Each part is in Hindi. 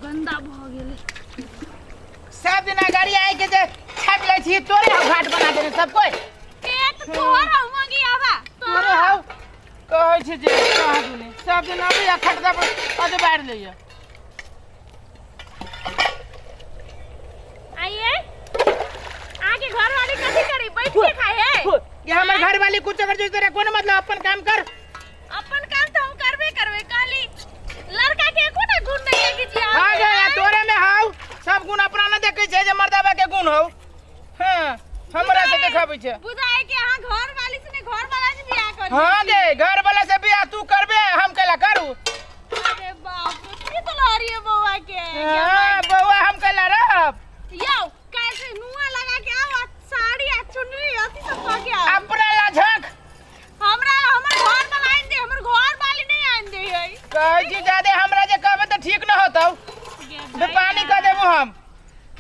गंदा भ गेले। सब दिन गाड़ी आए के जे छाप ले छी तोरे घाट बना देने सब कोई पेट तोहर होगी आवा तोरे हाउ कहै छी जे कहा दुने सब दिन अभी खटदा पर अदे बाहर लइया आइए आगे घर वाली कथी करी बैठ के खाए है ये हमर घर वाली कुछ कर जो तेरे कोन मतलब अपन काम कर अपन काम तो हम करबे काली लड़का के कोना गुण नहीं है कि जी हां गे तोरे में हाउ सब गुण अपना न देखे छे जे मर्दाबा के गुण हो हां हमरा से देखाबै छे बुझाए कि हां घर वाली से ने घर वाला से बियाह करी हां गे घर वाला से बियाह तू करबे हम केला करू अरे बाप रे की तो लहरी है बौआ के हां बौआ हम केला रहब यो कैसे नुआ लगा के आओ साड़ी आ चुनरी अति सब पा के आओ अपना ला झक हमरा हमर घर वाला आइन दे हमर घर वाली नहीं आइन दे है कहै छी जादे हमरा जे कहबे त ठीक न होतौ पानी क देबो हम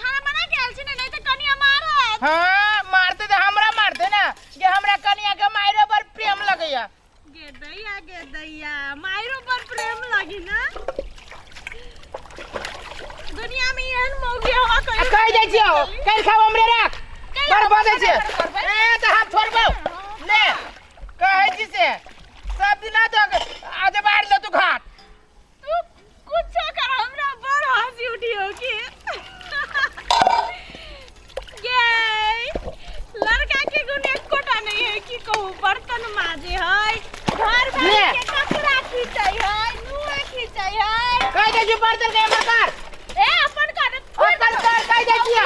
खाना बना के आल छी नहीं त कनिया मारत हां मारते त हमरा मारते ना जे हमरा कनिया के मायरो पर प्रेम लगैया गे दैया मायरो पर प्रेम लगी ना दुनिया में एहन मौगी हवा कहि कह दे छियो कल खाओ हमरे राख पर बजे छे ए त हम छोड़बो ले कहै छी से सब दिन आ तो आज बाहर ले तू घाट तू कुछ कर हमरा बड़ हंसी उठी हो कि ये लड़का के गुण एक कोटा नहीं है कि कहू बर्तन माजे है घर वाले के कपड़ा खींचै है नुआ खींचै है कह दे छी बर्तन के मकर ए अपन कर कह दे छियो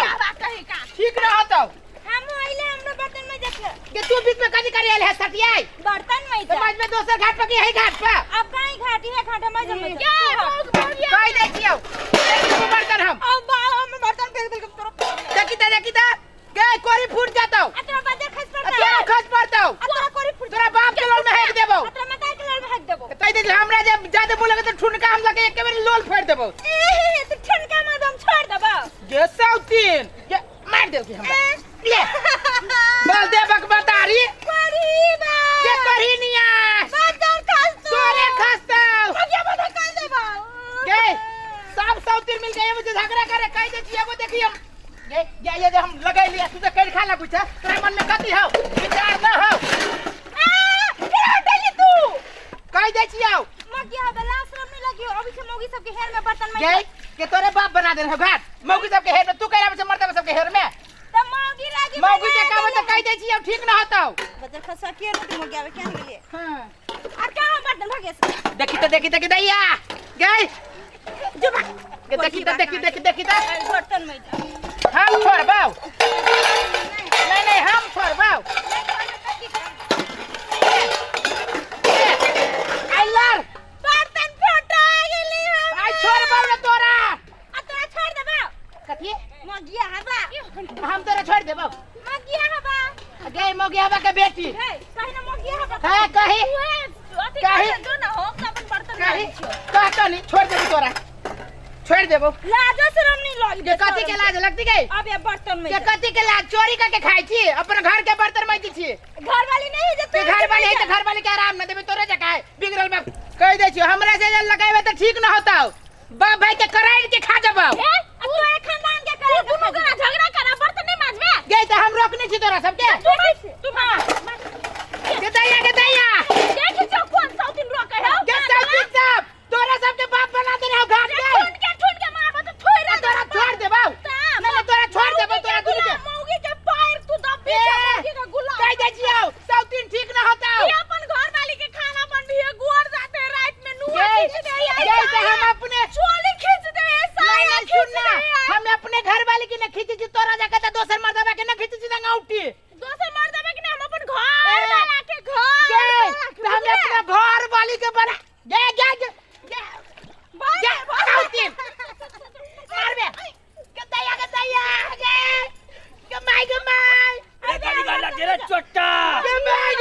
ठीक न होतौ हम आइले हमरा बर्तन में देख के तू बीच में कदी करियल है सटियाई बर्तन में समाज में दोसर घाट पर की है घाट पर अब कहीं घाटी है घाटे में जम क्या कह दे छियो बर्तन हम अब बाल हम बर्तन फेंक दे देखी त गे कोरी फूट जातौ अतरा बजे खस पड़ता तेरा खस पड़तौ अतरा कोरी फुट तोरा बाप के लोल में हेक देबो अतरा में काय के लोल में हेक देबो कह दे हमरा जे ज्यादा बोलेगे तो ठुनका हम लगे एक बार लोल फोड़ देबो ए तू ठनका में दम छोड़ देबो जे साउतीन जे मार देबो हमरा ले बोल दे बकबतारी करीबा के करिनिया बदर खस तोरे खसतौ क्या बदर कर देबो गे सब साउतीन मिल गए मुझे झगड़ा करे कह दे छिए वो देखिए गे ये हम लगाई लिया तू तो कर खा ला कुछ तोरे मन में कथि हो विचार न हो क्या डली तू कह दे छिए मगिया बला श्रम नहीं लगी अभी से मोगी सब के हेर में बर्तन में गे के तोरे बाप बना दे हो घाट मौगी सब के हेर में तू कहला से मर्दा सब के हेर में त मोगी लागी मौगी के कहबो त कह दे छिए ठीक न होतौ बदर खसवा के रोटी मोगी आवे क्या गेलिए हां और क्या बर्तन भागे से देखी दैया गे जुबा के देखी बर्तन में हम छोड़बाऊ नहीं हम छोड़बाऊ आइलर बर्तन फटा गेली हम आई छोड़बाऊ ना तोरा आ तोरा छोड़ देबो कथि मगिया हवा हम तोरा छोड़ देबो मगिया हवा गे मोगियाबा के बेटी हे कहीं ना मगिया हवा है कही कहीं दो ना हो अपन बर्तन कही कहतो नहीं छोड़ देबो तोरा छोड़ देबो लाजो शरम नहीं लगी के कथि के लाज लगती गई अब ये बर्तन में के कथि के लाज चोरी करके खाई छी अपन घर के बर्तन में छी घर वाली नहीं है ते घर वाली है तो घर वाली के आराम न देबे तोरे जका है बिगड़ल बाप कह दे छी हमरा से लगावे त ठीक न होता बाप भाई के कराई के खा जबो तू एक खानदान के करे दोनों का झगड़ा करा बर्तन नहीं मांजबे गे त हम रोकने छी तोरा सबके तू हां के दैया देख जो कौन साउथिन रोके है के साउथिन सब तोरा सबके बाप बना देने हो घाट ठुन के मारबो तो छोड़ तोरा छोड़ देबो नहीं तोरा छोड़ देबो तोरा दुनु के मौगी के पैर तू दबी के गुलाम कह दे छियो साउथिन ठीक न होता ये अपन घर वाली के खाना बनबी है गुड़ जाते रात में नुआ खींच दे ये हम अपने चोली खींच दे साया खींच दे हम अपने घर वाली की न खींची छी तोरा जका त दोसर मर्दबा के न खींची छी अंगूठी दोसर मर्दबा के हम अपन घर वाला के घर हम अपना घर वाली के बना गे साउथिन मारबे के दैया गे के माई अरे गाली गाला तेरा चोट्टा के माई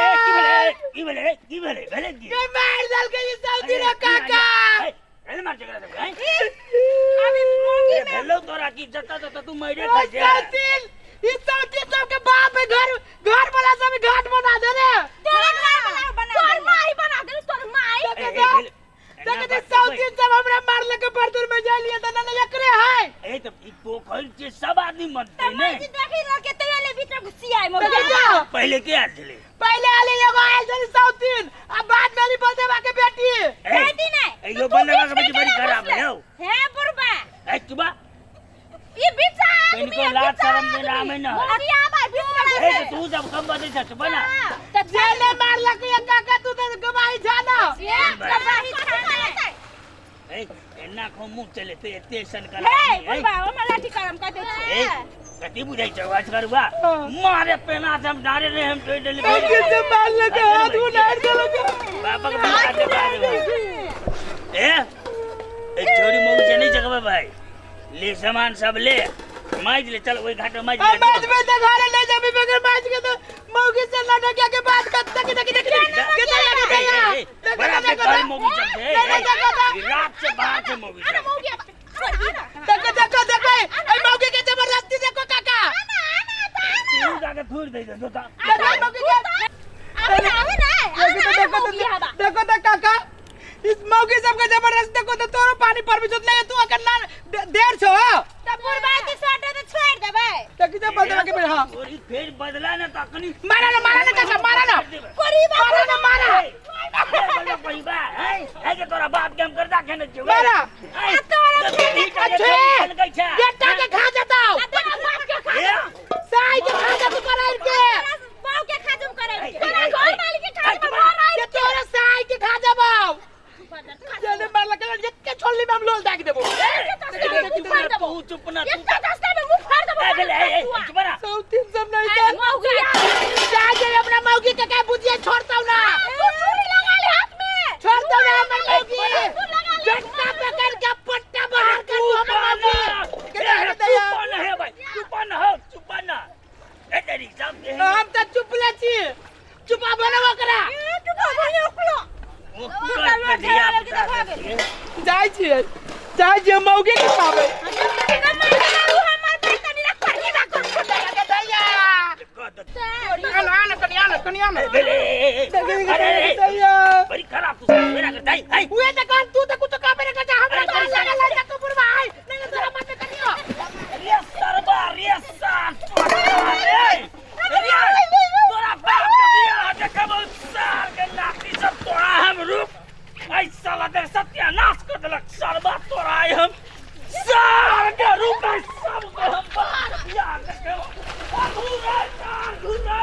ए की भेले के मार दल के साउथिन काका अरे मार जगह दे अभी मौगी में भेलो तोरा की जता तो तू मरे खाई जा साउथिन इस साउथिन सब के बाप है घर वाला सब घाट बना दे रे तोर माई बना दे तोर माई साउथिन सब हमरा मारले के बर्तन में ए तो ई पोखर के सब आदमी मनते ने जी देखी लो के तेले भीतर घुसियाई मो देखी जाओ पहले के आल चले पहले आले एगो आयल छली साउथीन अब बाद मेरी बलदेवा के बेटी बेटी नहीं ए यो बंदवा के बेटी बड़ी खराब है हो हे बुरबा ए चुबा ये बिचा इनको लाज शर्म के नाम है ना अरे आ भाई बिचा ए तू जब कम बजे छ बना तो जेले मारला के काका तू तो गवाही जाना ये गवाही छाने ए एना को मुंह चले ते स्टेशन का हे बुरबा ओ मलाठी करम का दे ए कति बुझाई छ वाच करबा मारे पेना हम डारे रे हम तो डेली के से मारला के हाथ उनाड़ के लगा बाबा के मार दे बारे ए छोरी मऊ से नहीं जगह भाई ले सामान सब ले माइज ले चल वही घाट में माइज ले बात में तो घरे ले जा बगैर माज के तो मौगी से लटकिया के बात करता कि देखी बड़ा बेकार मूवी चलते हैं रात से बाहर से मूवी देखो ए मौगी के जबरदस्ती देखो काका तू जाके थूर दे दो ता देखो तो काका इस मौगी सबके जबरदस्ती देखो तो तोरो पानी पर भी ले तू अकर ना देर छो तब बुरबा के सोटे तो छोड़ देबे देखी जब बदला के हां और ई फिर बदला ना तकनी मारा ना काका मारा ना मारा बोलो कोई बा है के तोरा बाप के हम करदा खेने छ मारा अच्छा बेटा के खा जाता साई के खा जा तू करार के बाऊ के खाजुम करे तोरा घर मालिक के खा जा ये तोरा साई के खा जा बाऊ जने मारला के जितके छोलली में हम लोल दाग देबो तू चुप ना तू रास्ते में मुंह फाड़ देबो ए चुप ना सौतीन सब नहीं था मौगी जा जे अपना मौगी के क्या बुझिए छोड़ता हूं ना तू छुरी लगा ले हाथ में छोड़ दो ना हमर मौगी जट्टा पकड़ के पट्टा बाहर कर दो हमर मौगी चुप ना है भाई चुप ना ए तेरी सब हम तो चुप ले छी चुपा बनवा करा तू बोलियो ओकलो वो कर दिया जाय छी मौगी के खावे बड़ी खराब